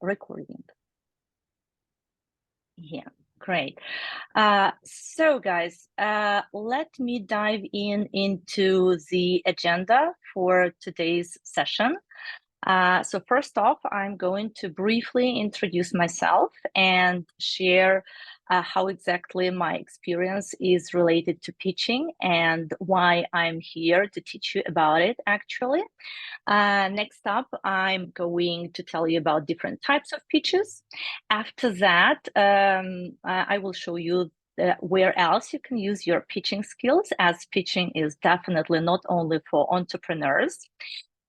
recording. Yeah, great. So guys, let me dive into the agenda for today's session. So first off, I'm going to briefly introduce myself and share how exactly my experience is related to pitching and why I'm here to teach you about it, actually. Next up, I'm going to tell you about different types of pitches. After that, I will show you where else you can use your pitching skills, as pitching is definitely not only for entrepreneurs.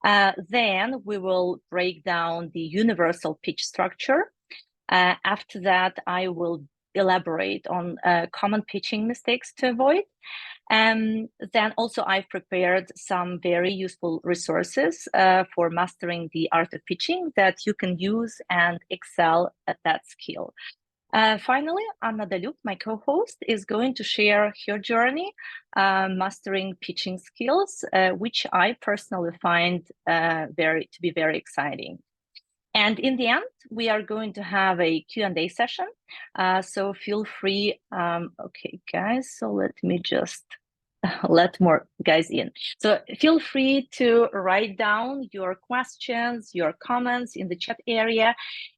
Then we will break down the universal pitch structure. After that, I will elaborate on common pitching mistakes to avoid. Then also I've prepared some very useful resources for mastering the art of pitching that you can use and excel at that skill. Finally, Daliuk, my co-host, is going to share her journey mastering pitching skills, which I personally find to be very exciting. And in the end, we are going to have a Q&A session. So feel free. Okay, guys, so let me just let more guys in. So feel free to write down your questions, your comments in the chat area,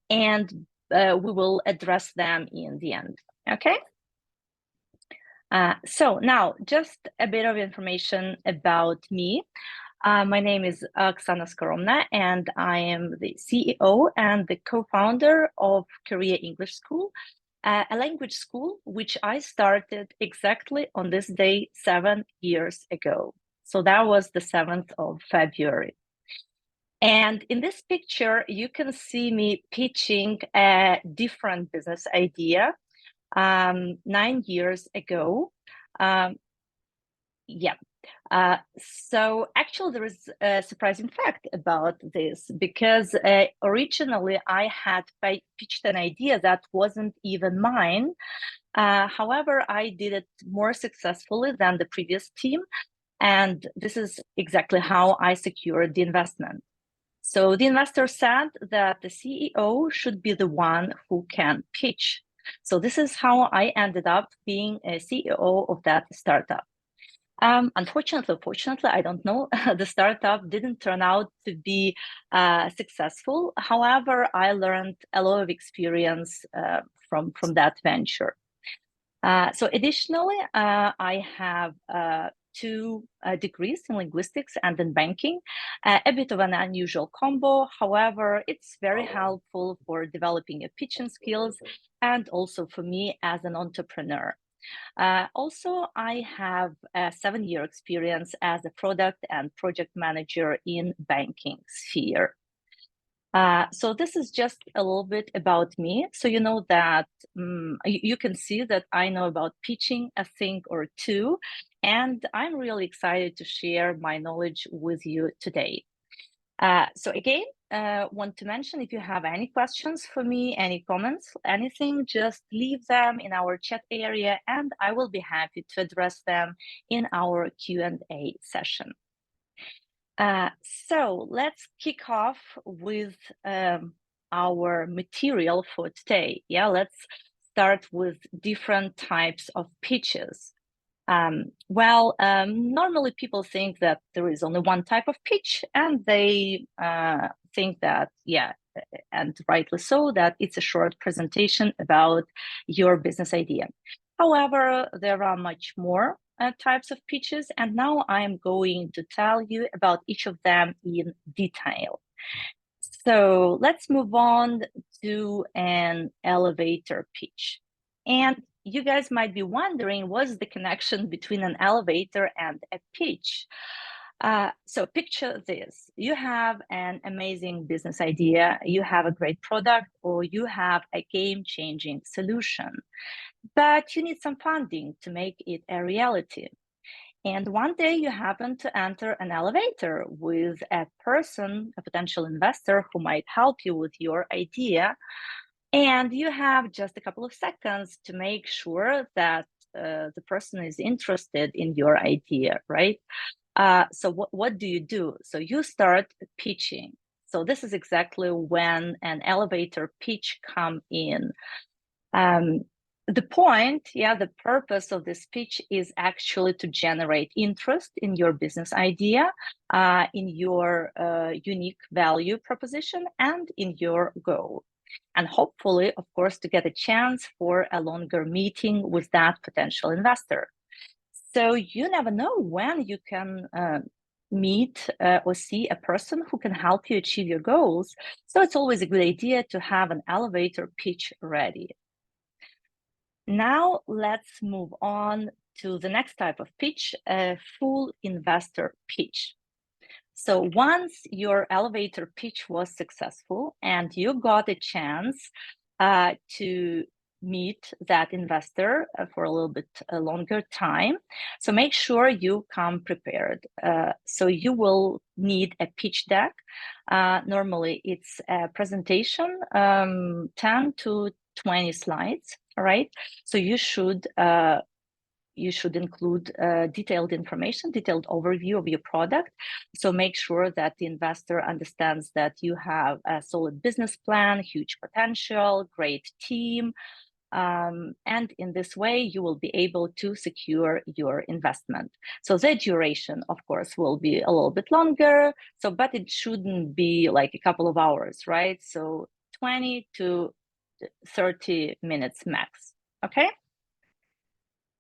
and we will address them in the end, okay? So now, just a bit of information about me. My name is Oksana Skoromna, and I am the CEO and the co-founder of Korea English School, a language school which I started exactly on this day 7 years ago. So that was the 7th of February. And in this picture, you can see me pitching a different business idea 9 years ago. So actually there is a surprising fact about this, because originally I had pitched an idea that wasn't even mine. However, I did it more successfully than the previous team. And this is exactly how I secured the investment. So the investor said that the CEO should be the one who can pitch. So this is how I ended up being a CEO of that startup. Unfortunately, fortunately, I don't know, the startup didn't turn out to be successful. However, I learned a lot of experience from that venture. So additionally, I have 2 degrees in linguistics and in banking, a bit of an unusual combo. However, it's very helpful for developing your pitching skills and also for me as an entrepreneur. Also, I have a 7-year experience as a product and project manager in banking sphere. So this is just a little bit about me. So you know that you can see that I know about pitching a thing or two, and I'm really excited to share my knowledge with you today. So again, want to mention, if you have any questions for me, any comments, anything, just leave them in our chat area and I will be happy to address them in our Q&A session. So let's kick off with our material for today. Yeah, let's start with different types of pitches. Normally people think that there is only one type of pitch, and they think that, yeah, and rightly so, that it's a short presentation about your business idea. However, there are much more types of pitches, and now I'm going to tell you about each of them in detail. So let's move on to an elevator pitch. And you guys might be wondering, what's the connection between an elevator and a pitch? So picture this: you have an amazing business idea, you have a great product, or you have a game-changing solution, but you need some funding to make it a reality. And one day you happen to enter an elevator with a person, a potential investor who might help you with your idea. And you have just a couple of seconds to make sure that the person is interested in your idea, right? So what do? So you start pitching. So this is exactly when an elevator pitch come in. The point, the purpose of this pitch is actually to generate interest in your business idea, in your unique value proposition, and in your goal. And hopefully, of course, to get a chance for a longer meeting with that potential investor. So you never know when you can meet or see a person who can help you achieve your goals. So it's always a good idea to have an elevator pitch ready. Now let's move on to the next type of pitch, a full investor pitch. So once your elevator pitch was successful and you got a chance to meet that investor for a little bit longer time, so make sure you come prepared. So you will need a pitch deck. Normally it's a presentation, 10 to 20 slides, right? So you should include detailed information, detailed overview of your product. So make sure that the investor understands that you have a solid business plan, huge potential, great team. And in this way, you will be able to secure your investment. So the duration, of course, will be a little bit longer, but it shouldn't be like a couple of hours, right? So 20 to 30 minutes max, okay?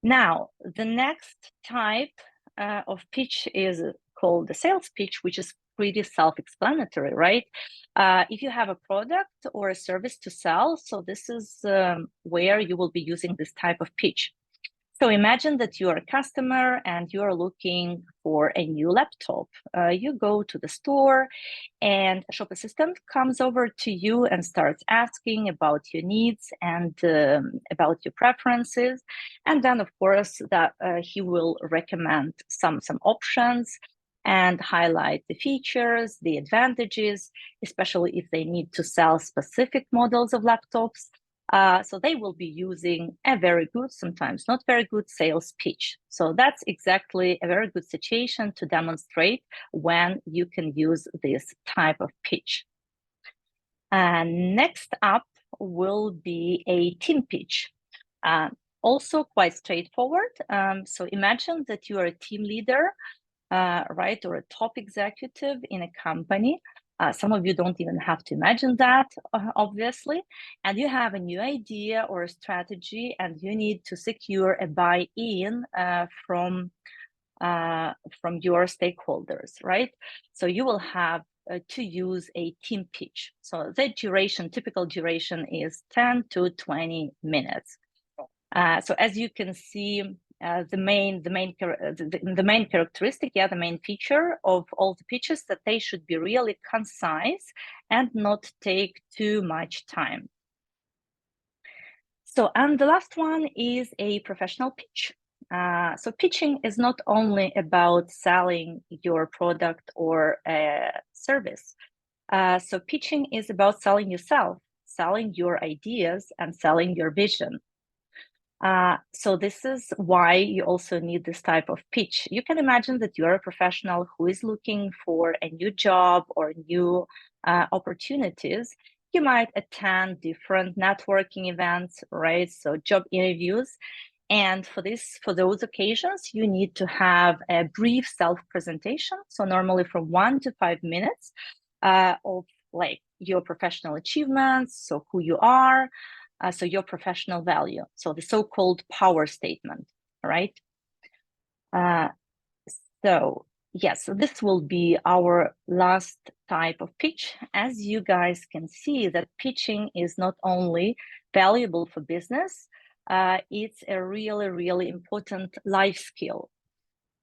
Now, the next type of pitch is called the sales pitch, which is pretty self-explanatory, right? If you have a product or a service to sell, so this is where you will be using this type of pitch. So imagine that you are a customer and you are looking for a new laptop. You go to the store and a shop assistant comes over to you and starts asking about your needs and about your preferences. And then, of course, that he will recommend some options and highlight the features, the advantages, especially if they need to sell specific models of laptops. So they will be using a very good, sometimes not very good sales pitch. So that's exactly a very good situation to demonstrate when you can use this type of pitch. And next up will be a team pitch. Also quite straightforward. So imagine that you are a team leader, right, or a top executive in a company. Some of you don't even have to imagine that, obviously. And you have a new idea or a strategy, and you need to secure a buy-in from your stakeholders, right? So you will have to use a team pitch. So the duration, typical duration is 10 to 20 minutes. So as you can see, the main characteristic, the main feature of all the pitches, that they should be really concise and not take too much time. So, and the last one is a professional pitch. So pitching is not only about selling your product or a service. So pitching is about selling yourself, selling your ideas, and selling your vision. So this is why you also need this type of pitch. You can imagine that you're a professional who is looking for a new job or new opportunities. You might attend different networking events, right? So job interviews. And for those occasions, you need to have a brief self-presentation. So normally from 1 to 5 minutes of like your professional achievements, so who you are, so your professional value, so the so-called power statement, right? So yes, so this will be our last type of pitch. As you guys can see, that pitching is not only valuable for business, it's a really, really important life skill.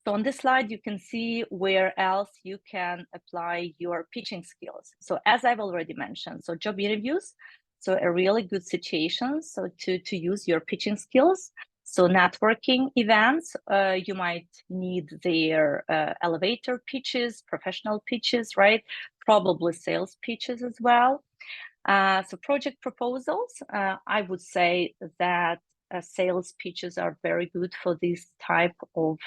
So on this slide, you can see where else you can apply your pitching skills. So as I've already mentioned, so job interviews, so a really good situation so to use your pitching skills. So networking events, you might need their elevator pitches, professional pitches, right? Probably sales pitches as well. So project proposals, I would say that sales pitches are very good for this type of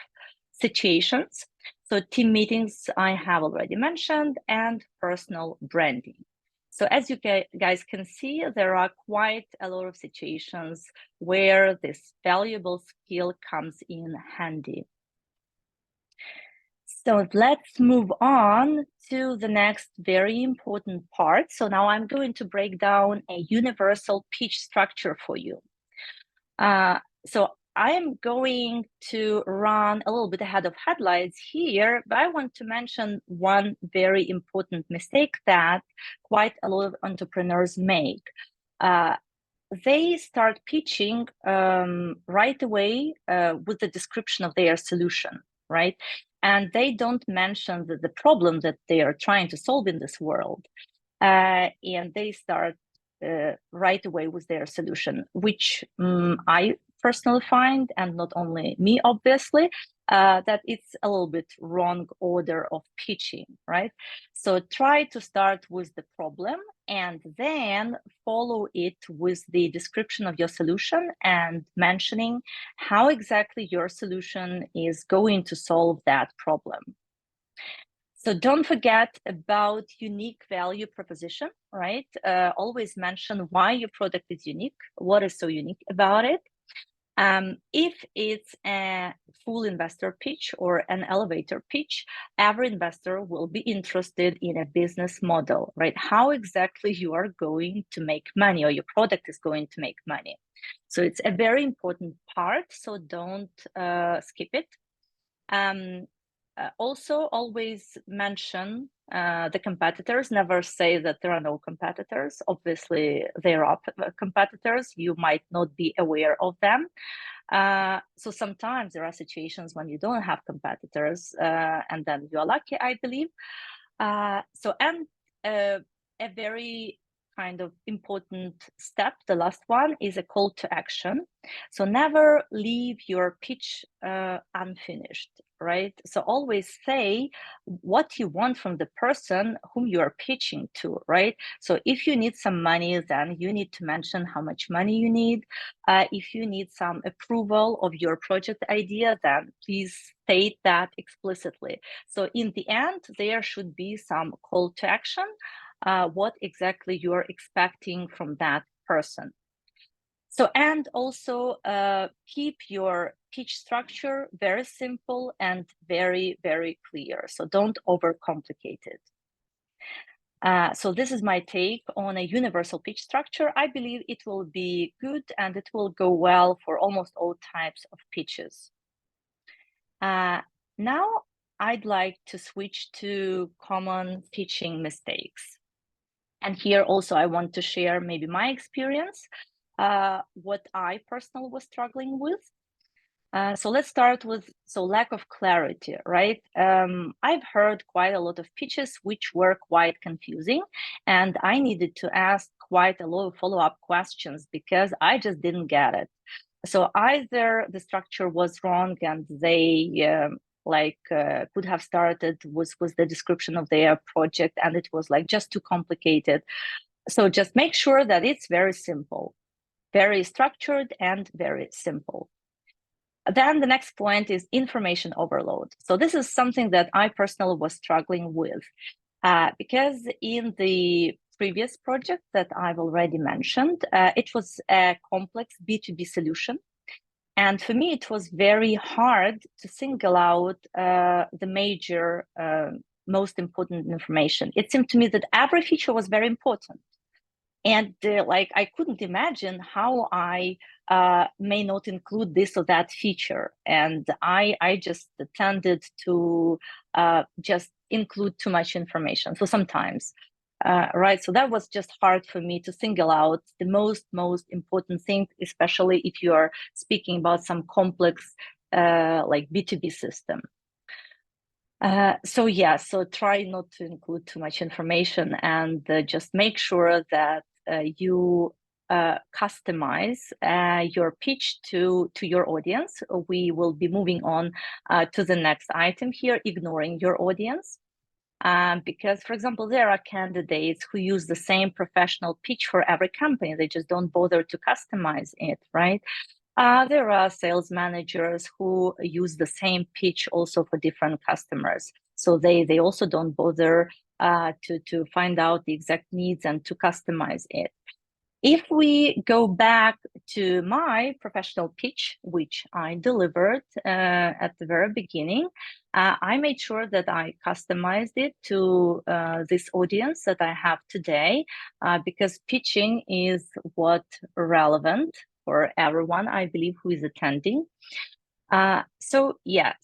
situations. So team meetings I have already mentioned, and personal branding. So as you guys can see, there are quite a lot of situations where this valuable skill comes in handy. So let's move on to the next very important part. So now I'm going to break down a universal pitch structure for you. So I am going to run a little bit ahead of headlights here, but I want to mention one very important mistake that quite a lot of entrepreneurs make. They start pitching right away with the description of their solution, right? And they don't mention the problem that they are trying to solve in this world. And they start right away with their solution, which I personally find, and not only me, obviously, that it's a little bit wrong order of pitching, right? So try to start with the problem and then follow it with the description of your solution and mentioning how exactly your solution is going to solve that problem. So don't forget about unique value proposition, right? Always mention why your product is unique, what is so unique about it. If it's a full investor pitch or an elevator pitch, every investor will be interested in a business model, right? How exactly you are going to make money or your product is going to make money. So it's a very important part, so don't skip it. Also, always mention the competitors. Never say that there are no competitors. Obviously, there are competitors. You might not be aware of them. So sometimes there are situations when you don't have competitors, and then you are lucky, I believe. A very kind of important step, the last one, is a call to action. So never leave your pitch unfinished, right? So always say what you want from the person whom you are pitching to, right? So if you need some money, then you need to mention how much money you need. If you need some approval of your project idea, then please state that explicitly. So in the end, there should be some call to action, what exactly you're expecting from that person. So, and also keep your pitch structure very simple and very, very clear. So don't overcomplicate it. So this is my take on a universal pitch structure. I believe it will be good and it will go well for almost all types of pitches. Now I'd like to switch to common pitching mistakes. And here also I want to share maybe my experience, what I personally was struggling with. So let's start with lack of clarity, right? I've heard quite a lot of pitches which were quite confusing, and I needed to ask quite a lot of follow-up questions because I just didn't get it. So either the structure was wrong and they could have started with the description of their project and it was like just too complicated. So just make sure that it's very simple, very structured and very simple. Then the next point is information overload. So this is something that I personally was struggling with because in the previous project that I've already mentioned, it was a complex B2B solution. And for me, it was very hard to single out the major, most important information. It seemed to me that every feature was very important. And I couldn't imagine how I may not include this or that feature. And I just tended to just include too much information. So sometimes, right? So that was just hard for me to single out the most important thing, especially if you are speaking about some complex like B2B system. So try not to include too much information and just make sure that you customize your pitch to your audience. We will be moving on to the next item here, ignoring your audience. Because, for example, there are candidates who use the same professional pitch for every company. They just don't bother to customize it, right? There are sales managers who use the same pitch also for different customers. So they also don't bother to find out the exact needs and to customize it. If we go back to my professional pitch, which I delivered at the very beginning, I made sure that I customized it to this audience that I have today, because pitching is what relevant for everyone, I believe, who is attending. So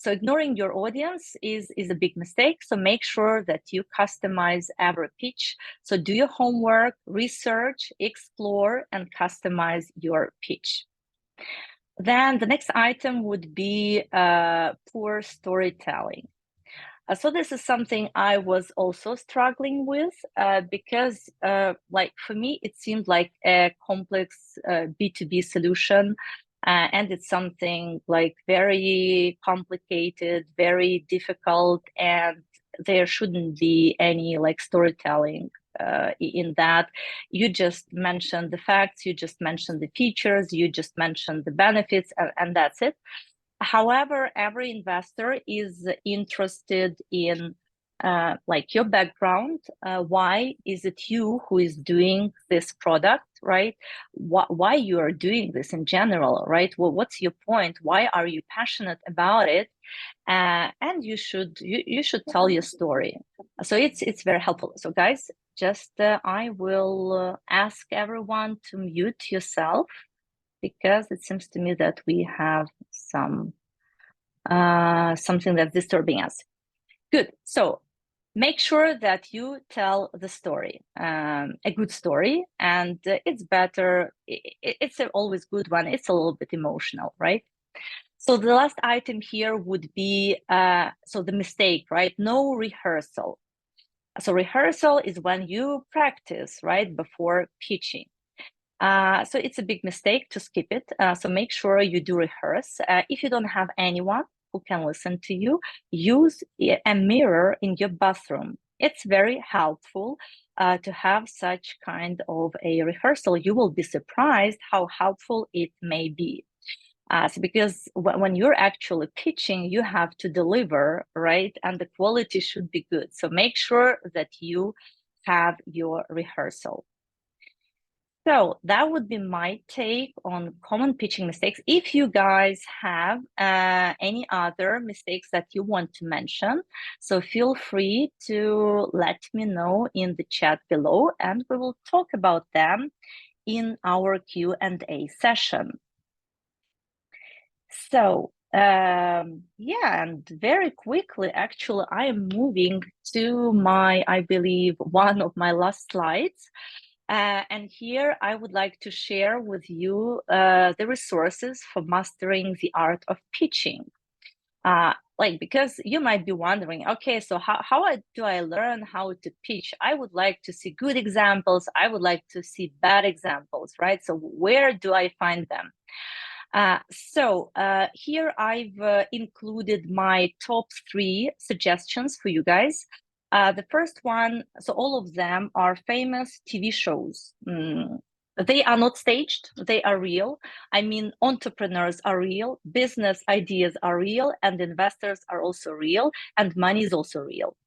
ignoring your audience is a big mistake. So make sure that you customize every pitch. So do your homework, research, explore, and customize your pitch. Then the next item would be poor storytelling. So this is something I was also struggling with because like for me, it seemed like a complex B2B solution. And it's something like very complicated, very difficult, and there shouldn't be any like storytelling in that. You just mentioned the facts, you just mentioned the features, you just mentioned the benefits, and that's it. However, every investor is interested in like your background. Why is it you who is doing this product, right? Why you are doing this in general, right? Well, what's your point? Why are you passionate about it? And you should tell your story. So it's very helpful. So guys, just I will ask everyone to mute yourself, because it seems to me that we have some something that's disturbing us. Good. So make sure that you tell the story, a good story, and it's better. It's always good one. It's a little bit emotional, right? So the last item here would be so the mistake, right? No rehearsal. So rehearsal is when you practice, right, before pitching. So it's a big mistake to skip it. So make sure you do rehearse. If you don't have anyone who can listen to you, use a mirror in your bathroom. It's very helpful to have such kind of a rehearsal. You will be surprised how helpful it may be. So because when you're actually pitching, you have to deliver, right? And the quality should be good. So make sure that you have your rehearsal. So that would be my take on common pitching mistakes. If you guys have any other mistakes that you want to mention, so feel free to let me know in the chat below, and we will talk about them in our Q&A session. So yeah, and very quickly, actually, I am moving to my, I believe, one of my last slides. And here I would like to share with you the resources for mastering the art of pitching. Like, because you might be wondering, okay, so how do I learn how to pitch? I would like to see good examples. I would like to see bad examples, right? So where do I find them? So here I've included my top 3 suggestions for you guys. The first one, so all of them are famous TV shows. They are not staged, they are real. I mean, entrepreneurs are real, business ideas are real, and investors are also real, and money is also real.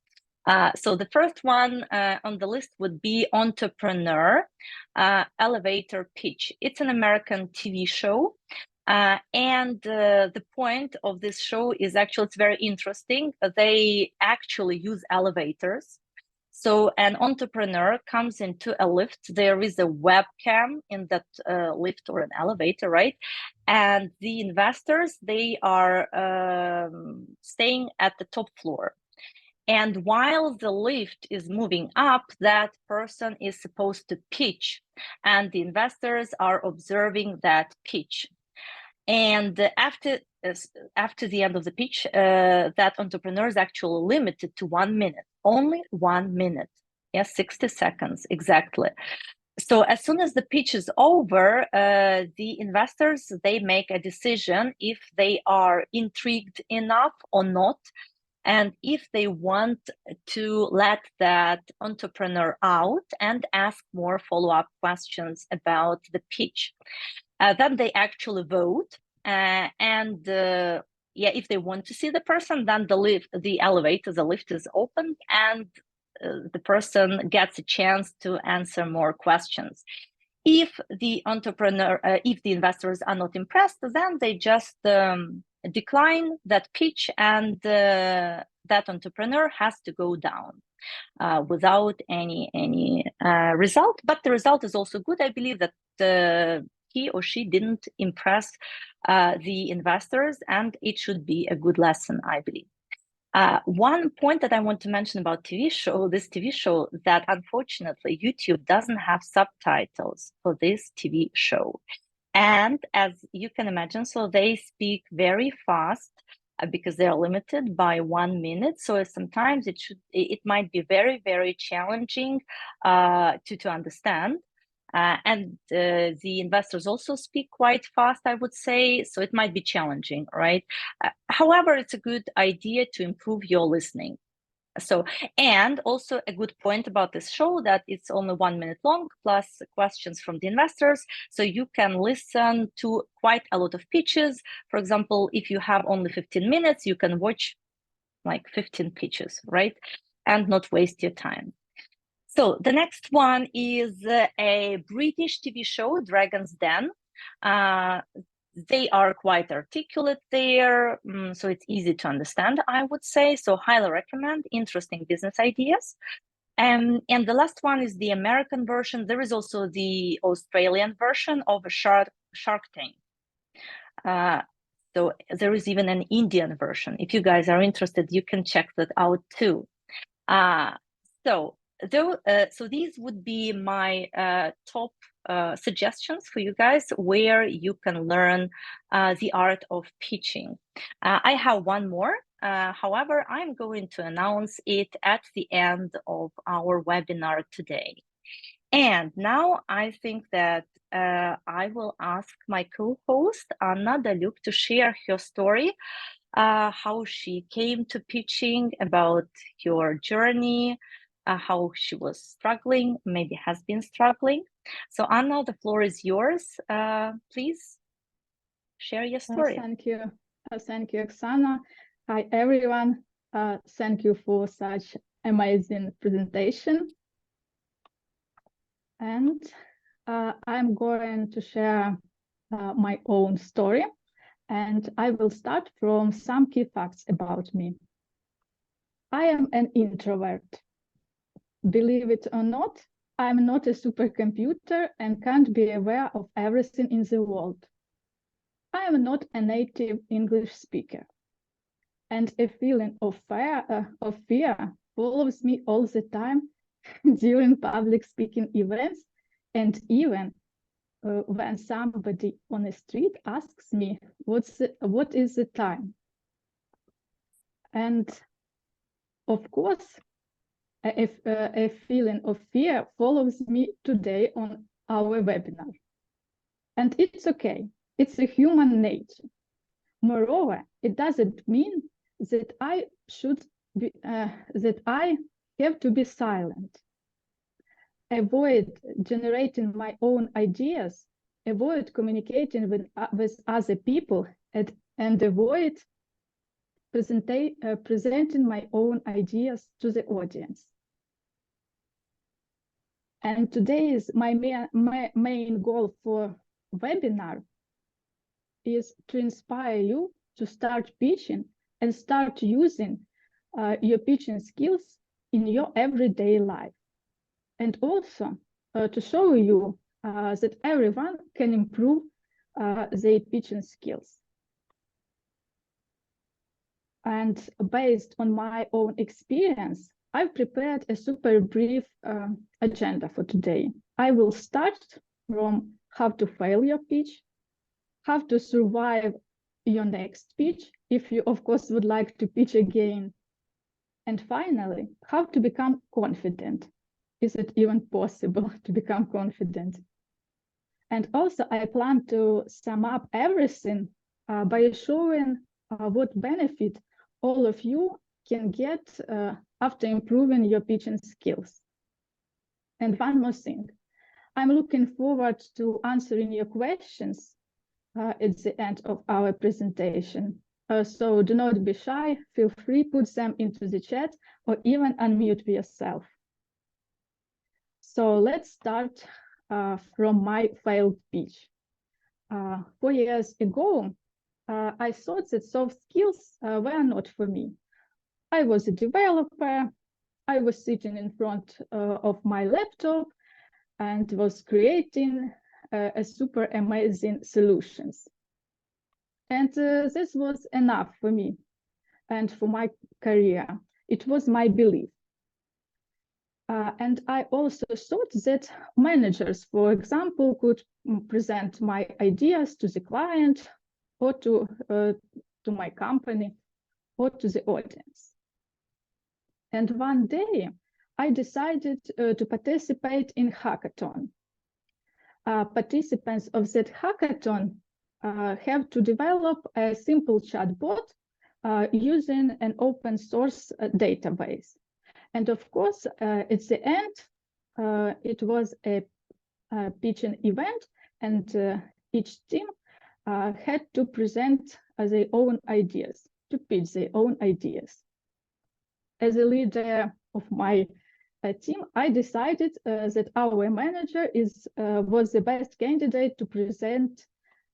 So the first one on the list would be Entrepreneur Elevator Pitch. It's an American TV show. And the point of this show is actually, it's very interesting. They actually use elevators. So an entrepreneur comes into a lift. There is a webcam in that lift or an elevator, right? And the investors, they are staying at the top floor. And while the lift is moving up, that person is supposed to pitch, and the investors are observing that pitch. And after the end of the pitch, that entrepreneur is actually limited to 1 minute, only 1 minute. Yes, 60 seconds, exactly. So as soon as the pitch is over, the investors, they make a decision if they are intrigued enough or not, and if they want to let that entrepreneur out and ask more follow-up questions about the pitch. Then they actually vote, and yeah, if they want to see the person, then the lift is opened, and the person gets a chance to answer more questions. If the investors are not impressed, then they just decline that pitch, and that entrepreneur has to go down without any result. But the result is also good. I believe that he or she didn't impress the investors, and it should be a good lesson, I believe. One point that I want to mention about this TV show, that unfortunately YouTube doesn't have subtitles for this TV show. And as you can imagine, so they speak very fast because they are limited by 1 minute. So sometimes it might be very, very challenging to understand. And the investors also speak quite fast, I would say, so it might be challenging, right? However, it's a good idea to improve your listening. So, and also a good point about this show that it's only 1 minute long, plus questions from the investors. So you can listen to quite a lot of pitches. For example, if you have only 15 minutes, you can watch like 15 pitches, right? And not waste your time. So the next one is a British TV show, Dragon's Den. They are quite articulate there, so it's easy to understand, I would say. So highly recommend, interesting business ideas. And the last one is the American version. There is also the Australian version of a Shark Tank. So there is even an Indian version. If you guys are interested, you can check that out too. So these would be my top suggestions for you guys where you can learn the art of pitching. I have one more. However, I'm going to announce it at the end of our webinar today. And now I think that I will ask my co-host, Anna Daliuk, to share her story, how she came to pitching, about your journey, how she was struggling, maybe has been struggling. So Anna, the floor is yours. Please share your story. Thank you. Thank you, Oksana. Hi, everyone. Thank you for such amazing presentation. And I'm going to share my own story. And I will start from some key facts about me. I am an introvert. Believe it or not, I'm not a supercomputer and can't be aware of everything in the world. I am not a native English speaker. And a feeling of fear follows me all the time during public speaking events, and even when somebody on the street asks me, what is the time? And of course, a feeling of fear follows me today on our webinar. And it's okay. It's a human nature. Moreover, it doesn't mean that I have to be silent. Avoid generating my own ideas, avoid communicating with other people, and avoid presenting my own ideas to the audience. And today's my main goal for webinar is to inspire you to start pitching and start using your pitching skills in your everyday life. And also to show you that everyone can improve their pitching skills. And based on my own experience, I've prepared a super brief agenda for today. I will start from how to fail your pitch, how to survive your next pitch, if you, of course, would like to pitch again. And finally, how to become confident. Is it even possible to become confident? And also, I plan to sum up everything by showing what benefit all of you can get after improving your pitching skills. And one more thing, I'm looking forward to answering your questions at the end of our presentation. So do not be shy, feel free, put them into the chat or even unmute yourself. So let's start from my failed pitch. 4 years ago, I thought that soft skills were not for me. I was a developer. I was sitting in front of my laptop and was creating a super amazing solutions. And this was enough for me and for my career. It was my belief. And I also thought that managers, for example, could present my ideas to the client or to my company or to the audience. And one day, I decided to participate in hackathon. Participants of that hackathon have to develop a simple chatbot using an open source database. And of course, at the end, it was a pitching event, and each team had to present their own ideas, to pitch their own ideas. As a leader of my team, I decided that our manager was the best candidate to present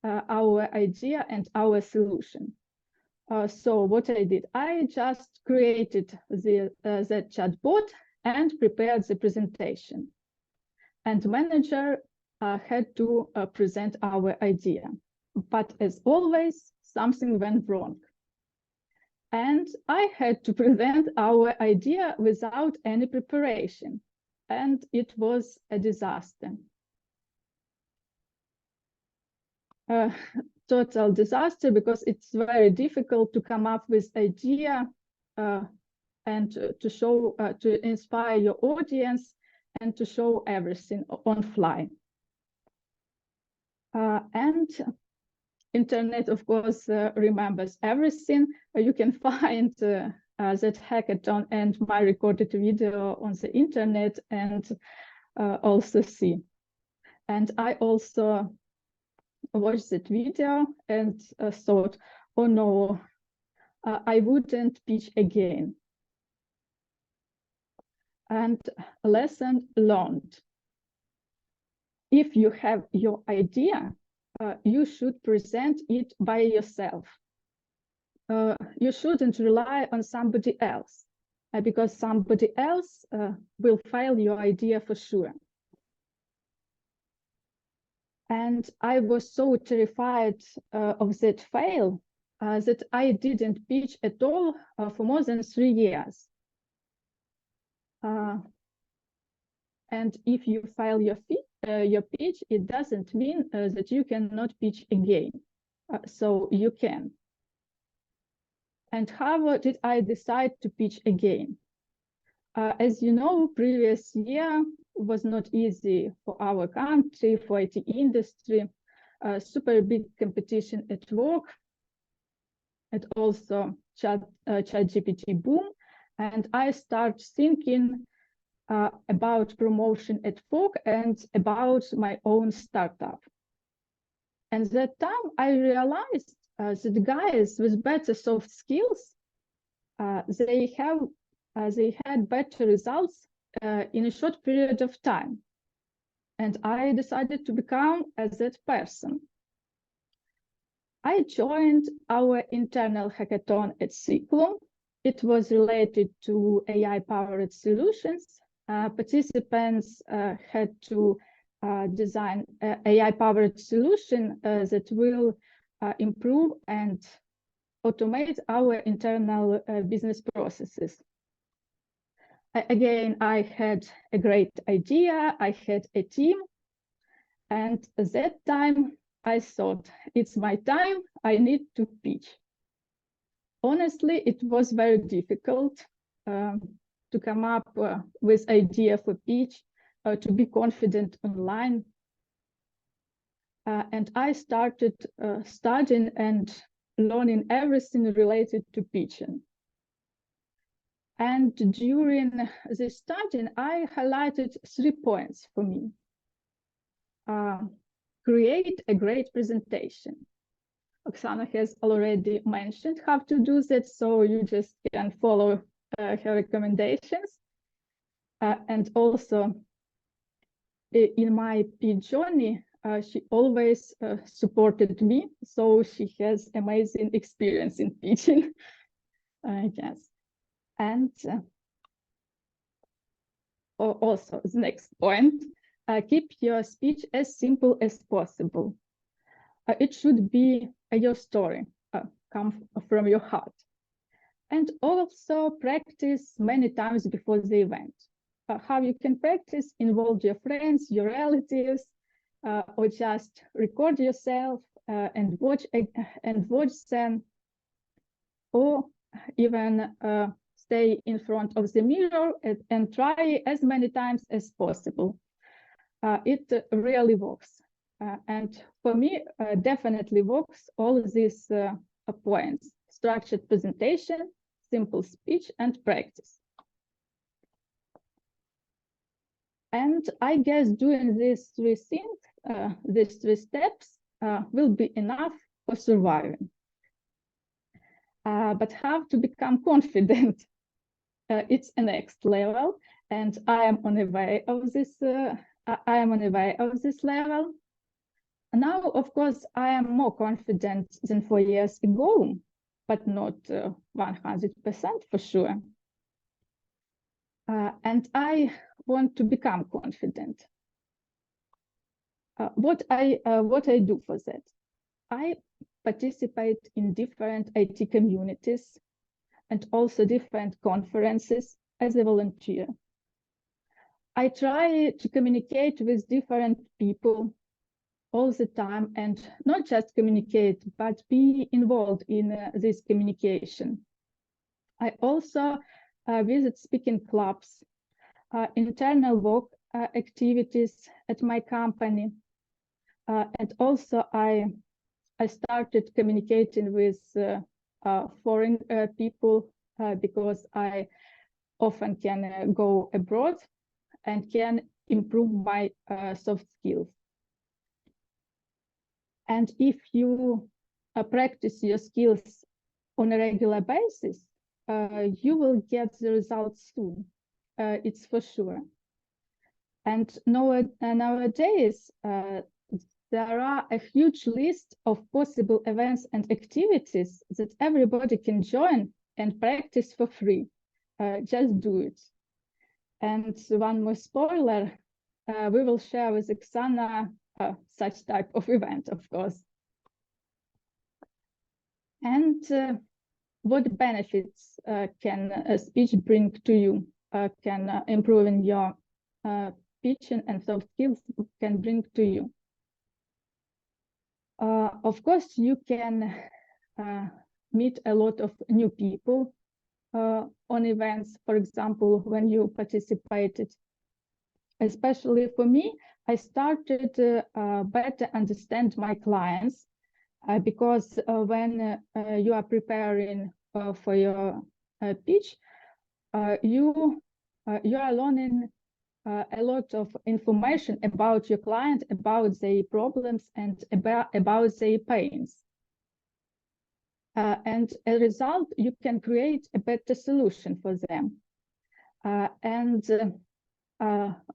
our idea and our solution. So what I did, I just created the chatbot and prepared the presentation. And the manager had to present our idea. But as always, something went wrong. And I had to present our idea without any preparation. And it was a disaster. Total disaster, because it's very difficult to come up with idea and to show, to inspire your audience and to show everything on fly. And internet, of course, remembers everything. You can find that hackathon and my recorded video on the internet and also see. And I also watched that video and thought, oh no, I wouldn't pitch again. And a lesson learned. If you have your idea, you should present it by yourself. You shouldn't rely on somebody else, because somebody else will fail your idea for sure. And I was so terrified of that fail that I didn't pitch at all for more than 3 years. And if you fail your pitch, it doesn't mean that you cannot pitch again. So you can. And how did I decide to pitch again? As you know, previous year was not easy for our country, for IT industry, super big competition at work, and also ChatGPT boom. And I start thinking about promotion at work and about my own startup. And that time I realized that guys with better soft skills, they had better results in a short period of time. And I decided to become that person. I joined our internal hackathon at Cyclone. It was related to AI-powered solutions. Participants had to design an AI-powered solution that will improve and automate our internal business processes. Again, I had a great idea, I had a team, and at that time I thought, it's my time, I need to pitch. Honestly, it was very difficult to come up with idea for pitch, to be confident online. And I started studying and learning everything related to pitching. And during this studying, I highlighted 3 points for me. create a great presentation. Oksana has already mentioned how to do that, so you just can follow her recommendations. And also, in my pitch journey, she always supported me, so she has amazing experience in pitching, I guess. And also, the next point, keep your speech as simple as possible. It should be your story, come from your heart. And also practice many times before the event. How you can practice, involve your friends, your relatives, or just record yourself and watch them, or even stay in front of the mirror and try as many times as possible. It really works. And for me, definitely works all these points: structured presentation, simple speech, and practice. And I guess doing these three things, these three steps, will be enough for surviving. But how to become confident? It's a next level, and I am on the way of this. I am on the way of this level. Now, of course, I am more confident than 4 years ago, but not 100% for sure. And I want to become confident. What I do for that? I participate in different IT communities and also different conferences as a volunteer. I try to communicate with different people all the time, and not just communicate, but be involved in this communication. I also visit speaking clubs, internal work activities at my company, and also I started communicating with foreign people because I often can go abroad and can improve my soft skills. And if you practice your skills on a regular basis, you will get the results soon. It's for sure. And nowadays, there are a huge list of possible events and activities that everybody can join and practice for free. Just do it. And one more spoiler, we will share with Oksana such type of event, of course. And what benefits can a speech bring to you? Can improving your pitching and soft skills can bring to you? Of course, you can meet a lot of new people on events, for example, when you participated. Especially for me, I started better understand my clients because when you are preparing for your pitch, you are learning a lot of information about your client, about their problems, and about their pains. And as a result, you can create a better solution for them.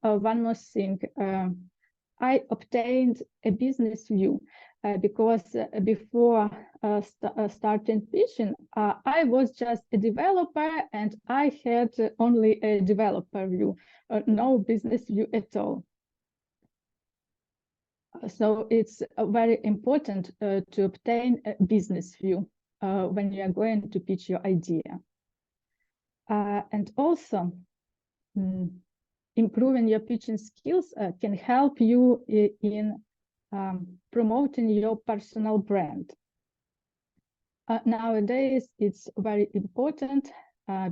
One more thing, I obtained a business view because before starting pitching, I was just a developer and I had only a developer view, no business view at all. So it's very important to obtain a business view when you are going to pitch your idea. And also, improving your pitching skills can help you in promoting your personal brand. Nowadays, it's very important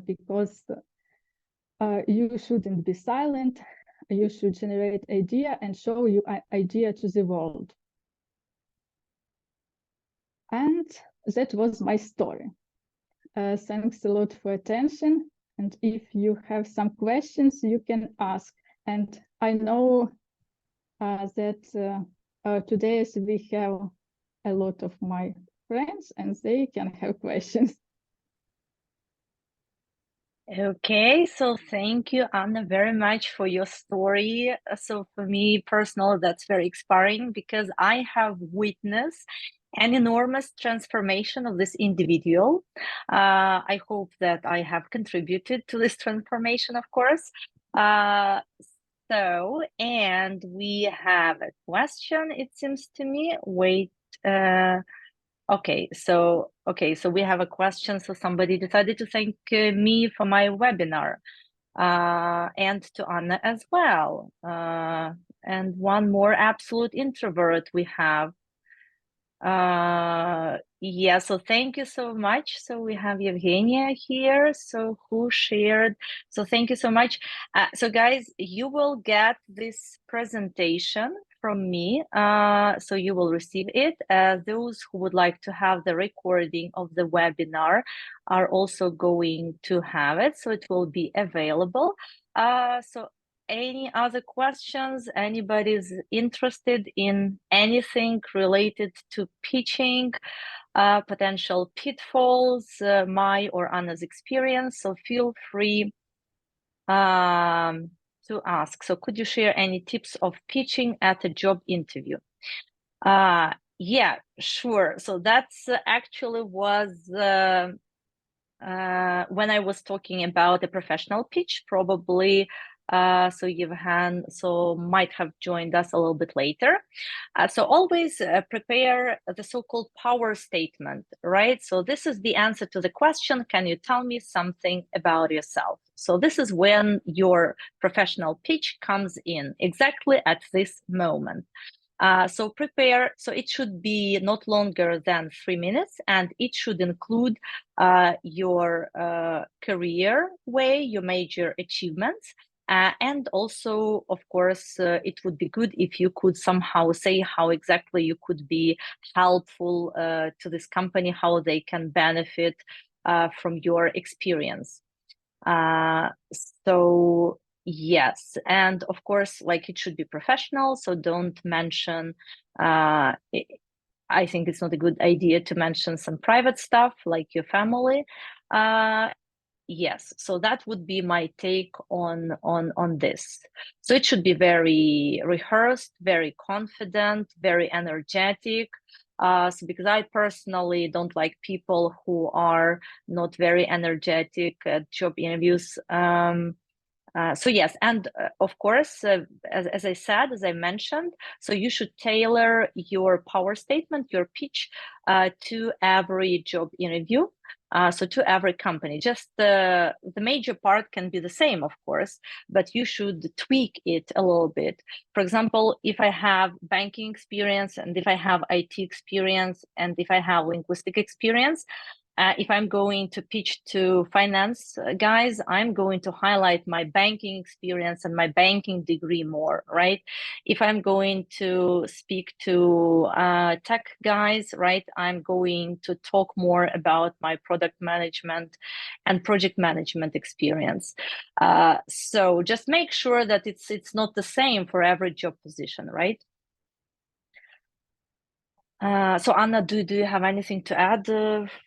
because you shouldn't be silent. You should generate idea and show your idea to the world. And that was my story. Thanks a lot for attention. And if you have some questions, you can ask. And I know that today we have a lot of my friends and they can have questions. Okay, so thank you, Anna, very much for your story. So for me personally, that's very inspiring because I have witnessed an enormous transformation of this individual. I hope that I have contributed to this transformation, of course. And we have a question, it seems to me. Wait. Okay, so we have a question. So somebody decided to thank me for my webinar, and to Anna as well. And one more absolute introvert we have. Yeah, so thank you so much. So we have Evgenia here, so who shared. So thank you so much. So guys, you will get this presentation from me. So you will receive it. Those who would like to have the recording of the webinar are also going to have it. So it will be available. So any other questions? Anybody's interested in anything related to pitching, potential pitfalls, my or Anna's experience? So feel free to ask. So could you share any tips of pitching at a job interview? Yeah, sure. So that's actually was when I was talking about a professional pitch, probably. So Yevhen might have joined us a little bit later. So always prepare the so-called power statement, right? So this is the answer to the question, can you tell me something about yourself? So this is when your professional pitch comes in, exactly at this moment. So prepare, so it should be not longer than 3 minutes, and it should include your career way, your major achievements, and also, of course, it would be good if you could somehow say how exactly you could be helpful to this company, how they can benefit from your experience. So yes, and of course, like it should be professional, so don't mention, I think it's not a good idea to mention some private stuff like your family. Yes, so that would be my take on this. So it should be very rehearsed, very confident, very energetic. So because I personally don't like people who are not very energetic at job interviews. So yes, and of course, as I said, as I mentioned, so you should tailor your power statement, your pitch, to every job interview. So to every company, just the major part can be the same, of course, but you should tweak it a little bit. For example, if I have banking experience and if I have IT experience and if I have linguistic experience, if I'm going to pitch to finance guys, I'm going to highlight my banking experience and my banking degree more, right? If I'm going to speak to tech guys, right, I'm going to talk more about my product management and project management experience. So just make sure that it's not the same for every job position, right? So Anna, do you have anything to add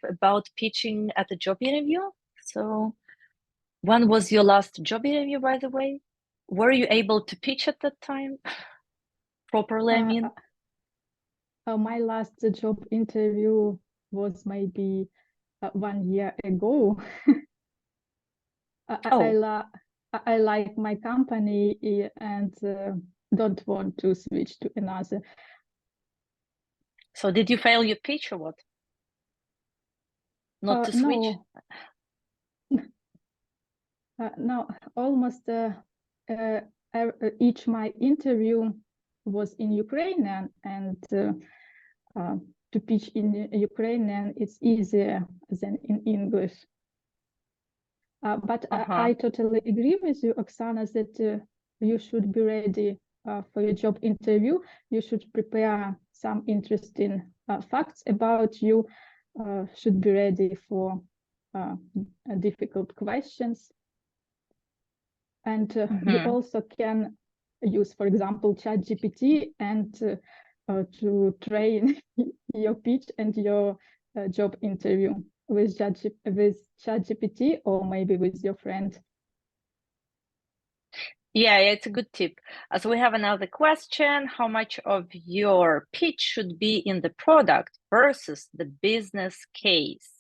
about pitching at a job interview? So when was your last job interview, by the way? Were you able to pitch at that time properly, I mean? My last job interview was maybe 1 year ago. I like my company and don't want to switch to another. So did you fail your pitch or what? Not to switch? No, almost each my interview was in Ukrainian, and to pitch in Ukrainian it's easier than in English. But I totally agree with you, Oksana, that you should be ready for your job interview. You should prepare some interesting facts about you, should be ready for difficult questions. And you also can use, for example, ChatGPT and to train your pitch and your job interview with ChatGPT or maybe with your friend. Yeah, it's a good tip. So we have another question. How much of your pitch should be in the product versus the business case?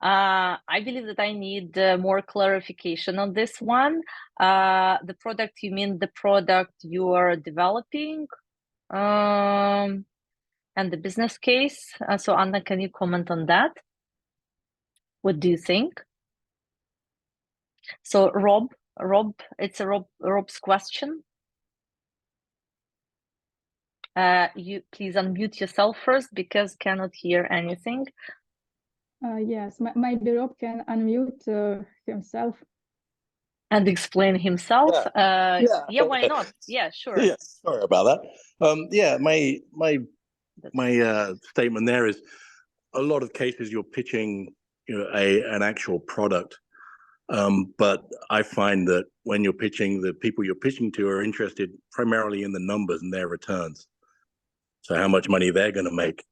I believe that I need more clarification on this one. The product, you mean the product you are developing? And the business case. So Anna, can you comment on that? What do you think? So Rob, it's Rob's question. You please unmute yourself first because cannot hear anything. Yes, maybe Rob can unmute himself. And explain himself. Yeah, why not? Yeah, sure. Yeah, sorry about that. Yeah, my statement there is a lot of cases you're pitching, an actual product. But I find that when you're pitching, the people you're pitching to are interested primarily in the numbers and their returns. So how much money they're going to make.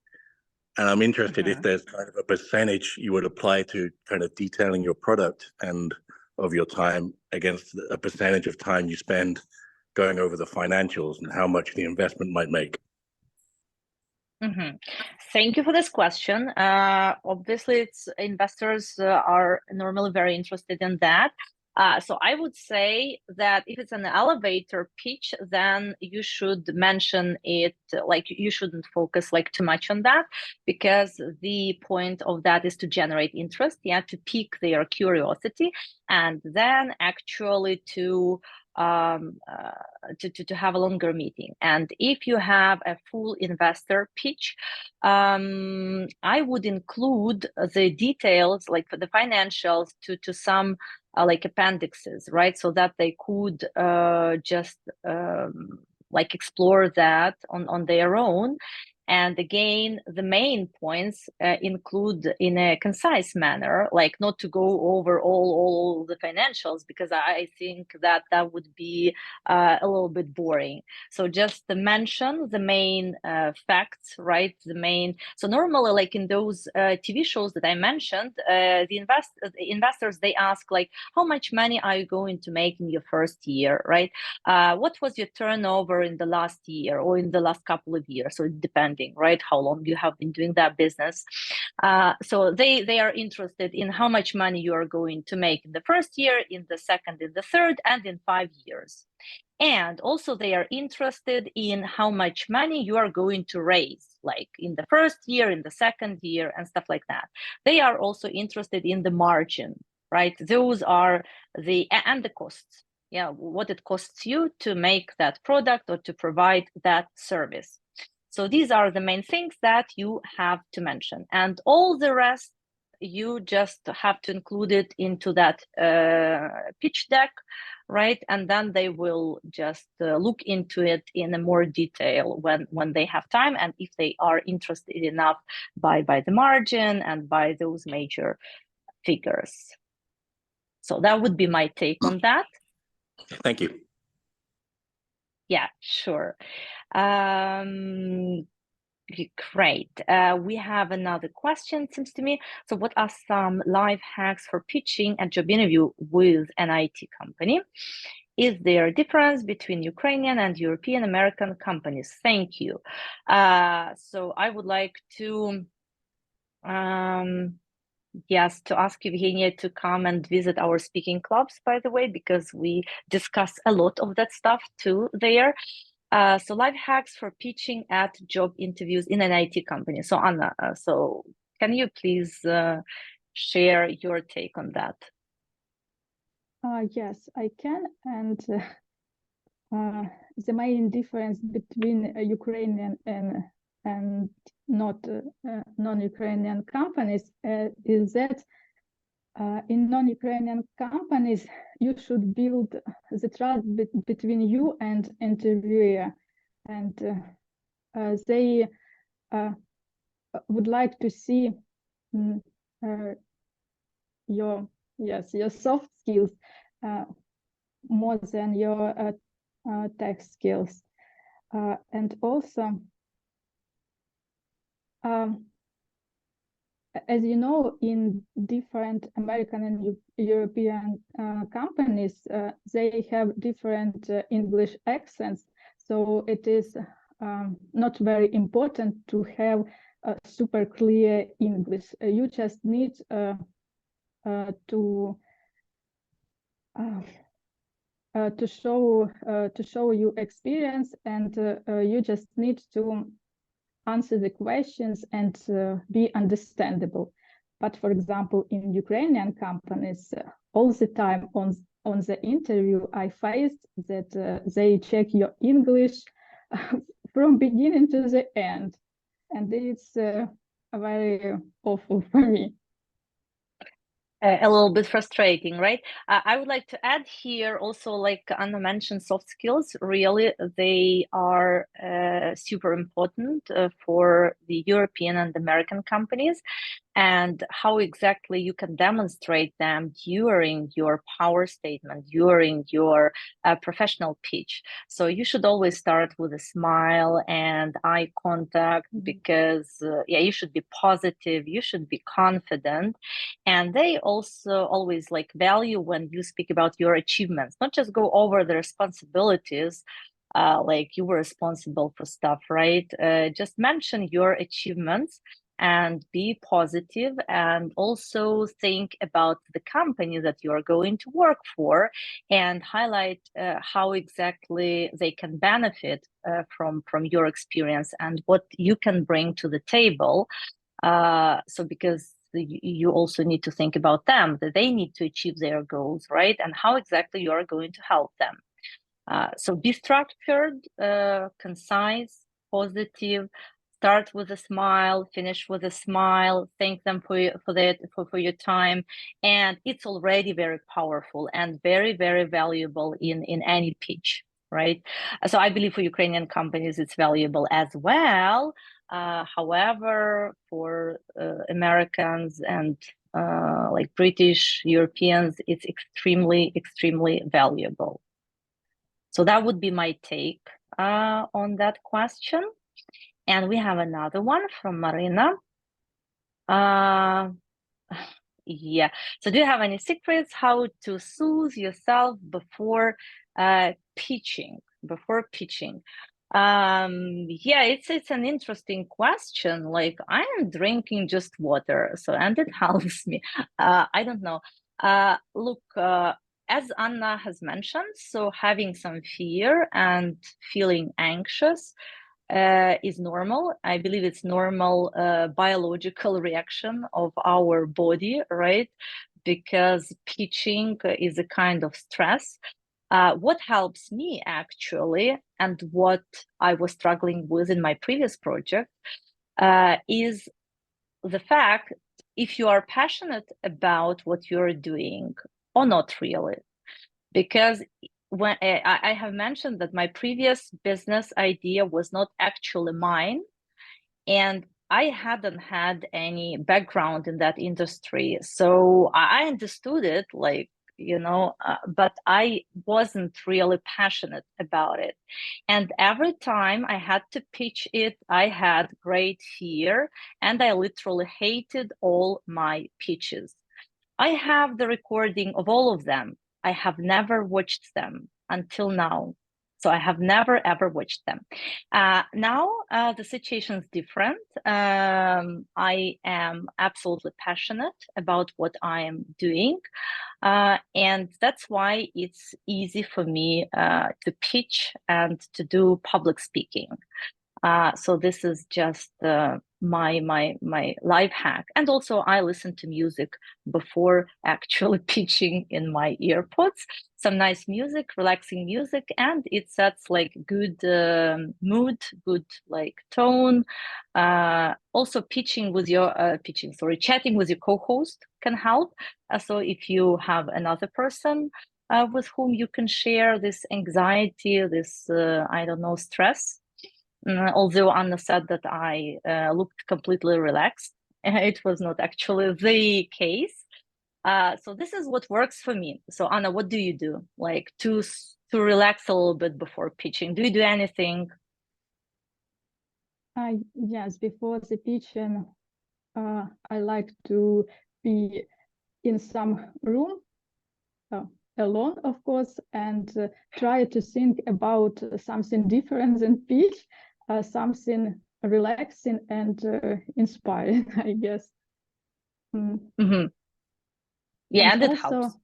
And I'm interested if there's kind of a percentage you would apply to kind of detailing your product and of your time against a percentage of time you spend going over the financials and how much the investment might make. Thank you for this question. Obviously, investors are normally very interested in that. So I would say that if it's an elevator pitch, then you should mention it, like you shouldn't focus like too much on that, because the point of that is to generate interest, to pique their curiosity, and then actually to have a longer meeting. And if you have a full investor pitch, I would include the details, like for the financials, to some like appendixes, right? So that they could just like explore that on their own. And again, the main points include in a concise manner, like not to go over all the financials, because I think that would be a little bit boring. So just to mention the main facts, right? So normally, like in those TV shows that I mentioned, the investors, they ask like, how much money are you going to make in your first year, right? What was your turnover in the last year or in the last couple of years? So it depends, right? How long you have been doing that business. So they are interested in how much money you are going to make in the first year, in the second, in the third, and in 5 years. And also they are interested in how much money you are going to raise, like in the first year, in the second year, and stuff like that. They are also interested in the margin, right? Those are and the costs. Yeah, what it costs you to make that product or to provide that service. So these are the main things that you have to mention, and all the rest you just have to include it into that pitch deck, right? And then they will just look into it in a more detail when they have time, and if they are interested enough by the margin and by those major figures. So that would be my take on that. Thank you. Yeah, sure. Great. We have another question, it seems to me. So what are some life hacks for pitching a job interview with an IT company? Is there a difference between Ukrainian and European American companies? Thank you. So I would like to yes, to ask Evgenia to come and visit our speaking clubs, by the way, because we discuss a lot of that stuff too there. So life hacks for pitching at job interviews in an IT company. So Anna, so can you please share your take on that? Yes, I can. And the main difference between Ukrainian and not non-Ukrainian companies is that in non-Ukrainian companies, you should build the trust between you and interviewer, and they would like to see your soft skills more than your tech skills. And also, as you know, in different American and European companies, they have different English accents. So it is not very important to have super clear English. You just need to show your experience, and you just need to answer the questions and be understandable. But for example, in Ukrainian companies, all the time on the interview, I faced that they check your English from beginning to the end, and it's very awful for me. A little bit frustrating, right? I would like to add here also, like Anna mentioned, soft skills, really, they are super important for the European and American companies, and how exactly you can demonstrate them during your power statement, during your professional pitch. So you should always start with a smile and eye contact, because yeah, you should be positive, you should be confident. And they also always like value when you speak about your achievements, not just go over the responsibilities, like you were responsible for stuff, right? Just mention your achievements and be positive, and also think about the company that you are going to work for, and highlight how exactly they can benefit from your experience and what you can bring to the table. So because you also need to think about them, that they need to achieve their goals, right? And how exactly you are going to help them. So be structured, concise, positive, start with a smile, finish with a smile, thank them for your time. And it's already very powerful and very, very valuable in any pitch, right? So I believe for Ukrainian companies, it's valuable as well. However, for Americans and like British, Europeans, it's extremely, extremely valuable. So that would be my take on that question. And we have another one from Marina. Yeah. So do you have any secrets how to soothe yourself before pitching? Yeah, it's an interesting question. Like, I am drinking just water, so, and it helps me. I don't know. Look, as Anna has mentioned, so having some fear and feeling anxious is normal. I believe it's normal biological reaction of our body, right? Because pitching is a kind of stress. What helps me actually, and what I was struggling with in my previous project, is the fact if you are passionate about what you're doing or not really. Because when I have mentioned that my previous business idea was not actually mine, and I hadn't had any background in that industry. So I understood it, like, you know, but I wasn't really passionate about it. And every time I had to pitch it, I had great fear, and I literally hated all my pitches. I have the recording of all of them. I have never watched them until now. So I have never, ever watched them. Now the situation is different. I am absolutely passionate about what I am doing. And that's why it's easy for me to pitch and to do public speaking. So this is just my life hack. And also I listen to music before actually pitching in my earpods, some nice music, relaxing music, and it sets like good mood, good like tone. Also chatting with your co-host can help. So if you have another person with whom you can share this anxiety, this I don't know, stress. Although Anna said that I looked completely relaxed, it was not actually the case. So this is what works for me. So Anna, what do you do, like to relax a little bit before pitching? Do you do anything? Yes, before the pitching, I like to be in some room, alone, of course, and try to think about something different than pitch, something relaxing and inspiring, I guess. Mm-hmm. Yeah, and it helps.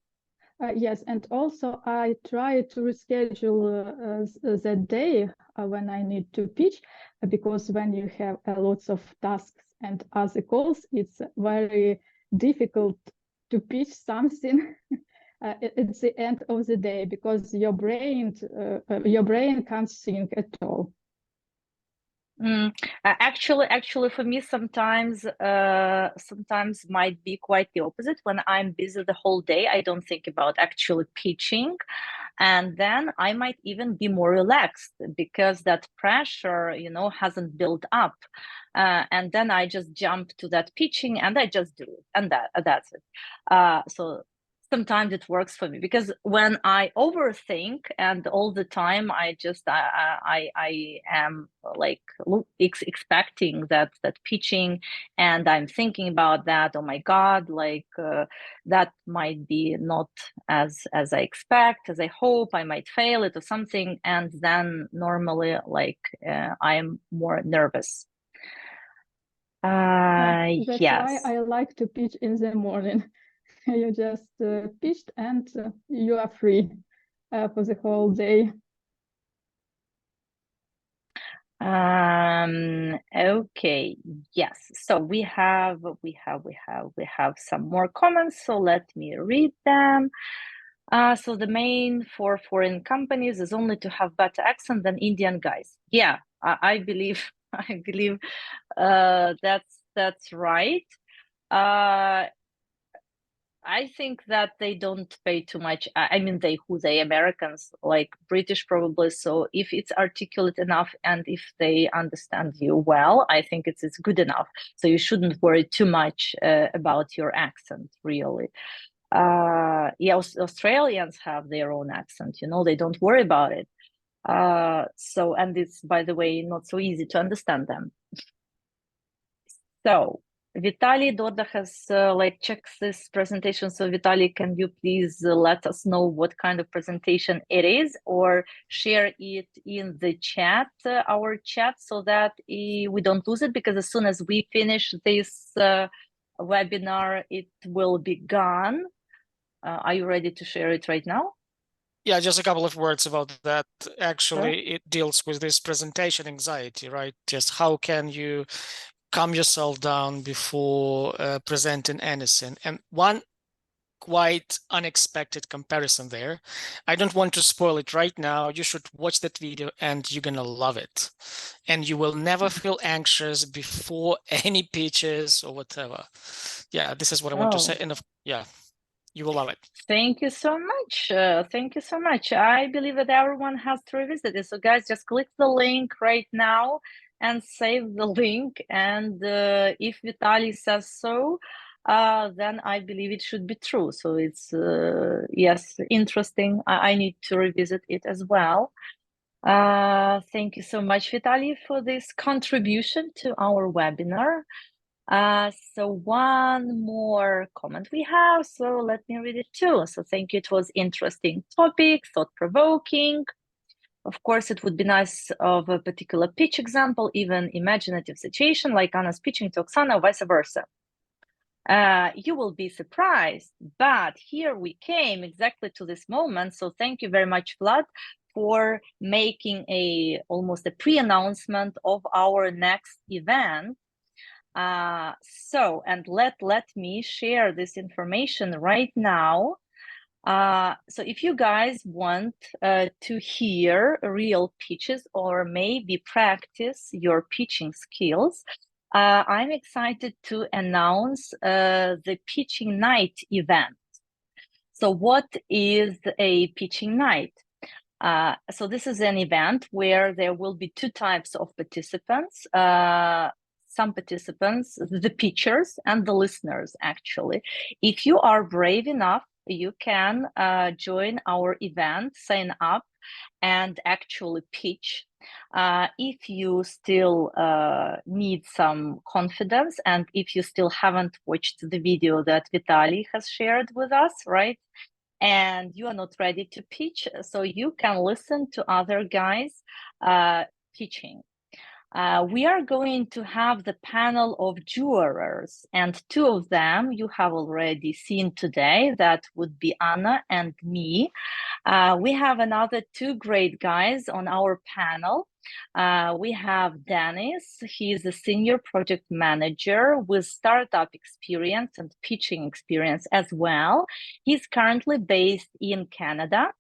Yes, and also I try to reschedule the day when I need to pitch, because when you have lots of tasks and other calls, it's very difficult to pitch something at the end of the day, because your brain can't think at all. Actually, for me, sometimes might be quite the opposite. When I'm busy the whole day, I don't think about actually pitching, and then I might even be more relaxed because that pressure, hasn't built up, and then I just jump to that pitching and I just do it, and that's it. So sometimes it works for me, because when I overthink and all the time I am like expecting that pitching, and I'm thinking about that, oh my God, like that might be not as I expect, as I hope, I might fail it or something, and then normally like I'm more nervous. That's yes. why I like to pitch in the morning. You just pitched and you are free for the whole day. Okay, yes, so we have some more comments, so let me read them. So the main for foreign companies is only to have better accent than Indian guys. Yeah, I believe that's right. I think that they don't pay too much. I mean, they Americans, like British probably. So if it's articulate enough and if they understand you well, I think it's good enough. So you shouldn't worry too much about your accent, really. Yeah, Australians have their own accent, they don't worry about it. So, and it's, by the way, not so easy to understand them. So Vitaly Doda has checked this presentation. So Vitaly, can you please let us know what kind of presentation it is, or share it in the chat, our chat, so that we don't lose it, because as soon as we finish this webinar, it will be gone. Are you ready to share it right now? Yeah, just a couple of words about that. Actually, it deals with this presentation anxiety, right? Just how can you calm yourself down before presenting anything. And one quite unexpected comparison there. I don't want to spoil it right now. You should watch that video and you're gonna love it. And you will never feel anxious before any pitches or whatever. Yeah, this is what I want to say. And yeah, you will love it. Thank you so much. Thank you so much. I believe that everyone has to revisit it. So guys, just click the link right now and save the link. And if Vitaly says so, then I believe it should be true. So it's, yes, interesting. I need to revisit it as well. Thank you so much, Vitaly, for this contribution to our webinar. So one more comment we have, so let me read it too. So thank you, it was interesting topic, thought-provoking. Of course, it would be nice of a particular pitch example, even imaginative situation like Anna's pitching to Oksana, vice versa. You will be surprised, but here we came exactly to this moment. So thank you very much, Vlad, for making almost a pre-announcement of our next event. So, and let me share this information right now. So if you guys want to hear real pitches or maybe practice your pitching skills, I'm excited to announce the pitching night event. So what is a pitching night? So this is an event where there will be two types of participants. Some participants, the pitchers and the listeners, actually. If you are brave enough, you can join our event, sign up and actually pitch. If you still need some confidence, and if you still haven't watched the video that Vitaly has shared with us, right? And you are not ready to pitch, so you can listen to other guys pitching. We are going to have the panel of jurors, and two of them you have already seen today. That would be Anna and me. We have another two great guys on our panel. We have Dennis. He is a senior project manager with startup experience and pitching experience as well. He's currently based in Canada.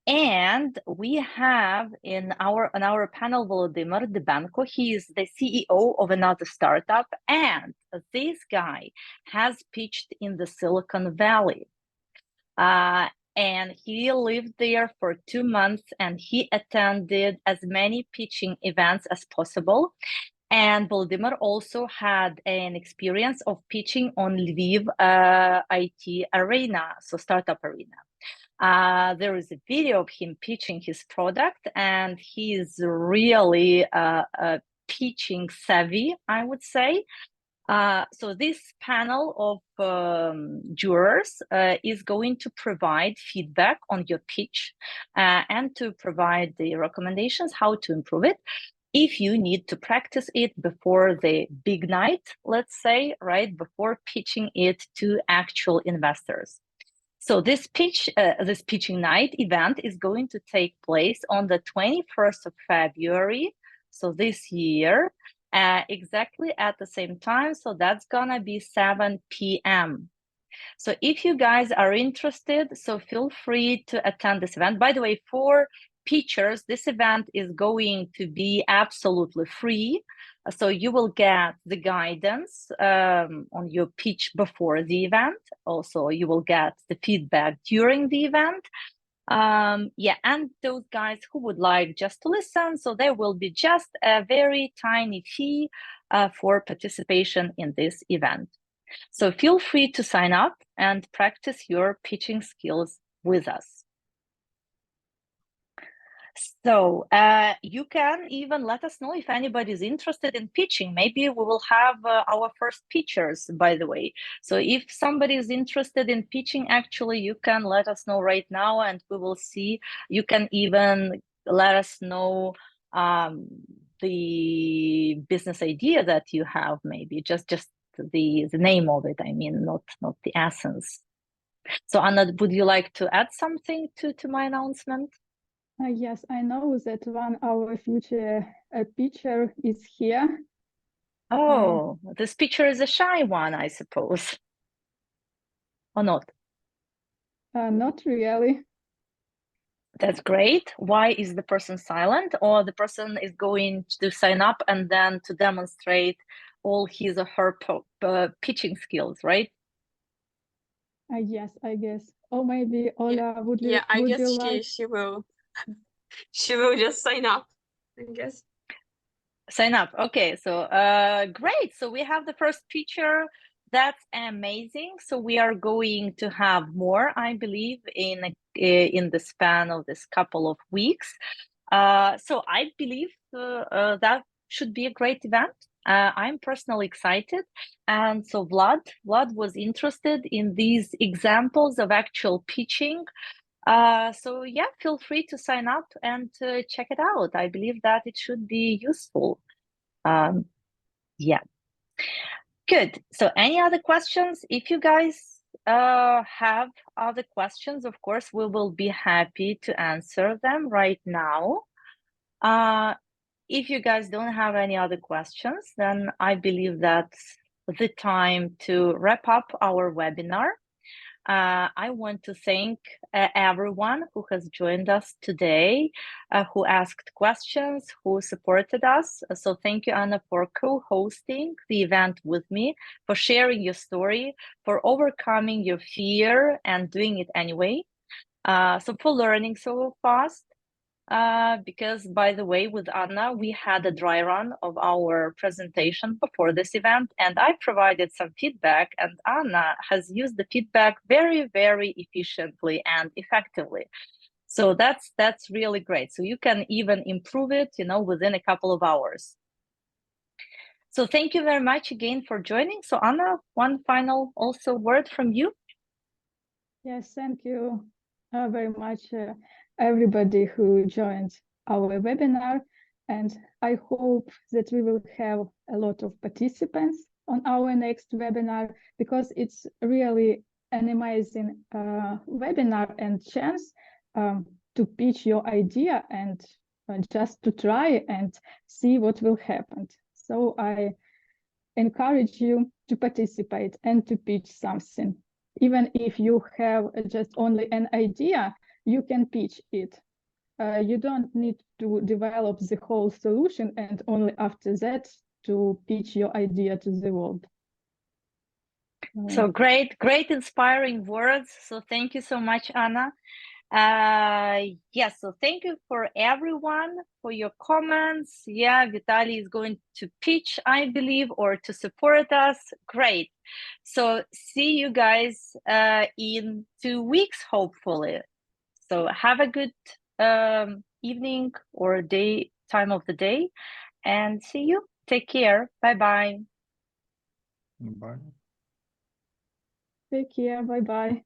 And we have on our panel Volodymyr Dybenko. He is the CEO of another startup, and this guy has pitched in the Silicon Valley. And he lived there for 2 months, and he attended as many pitching events as possible. And Volodymyr also had an experience of pitching on Lviv IT arena, so startup arena. There is a video of him pitching his product, and he is really pitching savvy, I would say. So this panel of jurors is going to provide feedback on your pitch and to provide the recommendations how to improve it. If you need to practice it before the big night, let's say, right, before pitching it to actual investors. So this pitching night event is going to take place on the 21st of February, so this year, exactly at the same time. So that's gonna be 7 p.m. So if you guys are interested, so feel free to attend this event. By the way, for pitchers, this event is going to be absolutely free. So you will get the guidance on your pitch before the event. Also, you will get the feedback during the event. Yeah, and those guys who would like just to listen, so there will be just a very tiny fee for participation in this event. So feel free to sign up and practice your pitching skills with us. So you can even let us know if anybody is interested in pitching. Maybe we will have our first pitchers, by the way. So if somebody is interested in pitching, actually, you can let us know right now, and we will see. You can even let us know the business idea that you have, maybe just the name of it. I mean, not the essence. So Anna, would you like to add something to my announcement? Yes, I know that one our future pitcher is here. Oh, this pitcher is a shy one, I suppose. Or not? Not really. That's great. Why is the person silent? Or the person is going to sign up and then to demonstrate all his or her pitching skills, right? Yes, I guess. Or maybe Ola, would you? Yeah, I would guess you like? she will. She will just sign up, I guess. Sign up. Okay, so great. So we have the first pitcher. That's amazing. So we are going to have more, I believe, in the span of this couple of weeks. So I believe that should be a great event. I'm personally excited. And so Vlad was interested in these examples of actual pitching. So yeah, feel free to sign up and check it out. I believe that it should be useful. Yeah. Good. So any other questions? If you guys have other questions, of course, we will be happy to answer them right now. If you guys don't have any other questions, then I believe that's the time to wrap up our webinar. I want to thank everyone who has joined us today, who asked questions, who supported us. So thank you, Anna, for co-hosting the event with me, for sharing your story, for overcoming your fear and doing it anyway. So for learning so fast. Because, by the way, with Anna, we had a dry run of our presentation before this event, and I provided some feedback, and Anna has used the feedback very, very efficiently and effectively. So that's really great. So you can even improve it, within a couple of hours. So thank you very much again for joining. So Anna, one final also word from you. Yes, thank you very much, everybody who joined our webinar. And I hope that we will have a lot of participants on our next webinar, because it's really an amazing webinar and chance to pitch your idea and just to try and see what will happen. So I encourage you to participate and to pitch something. Even if you have just only an idea, you can pitch it. You don't need to develop the whole solution and only after that to pitch your idea to the world. So great, inspiring words. So thank you so much, Anna. Yes, so thank you for everyone for your comments. Yeah, Vitaly is going to pitch, I believe, or to support us. Great. So see you guys in 2 weeks, hopefully. So have a good evening or time of the day, and see you. Take care. Bye-bye. Bye. Take care. Bye-bye.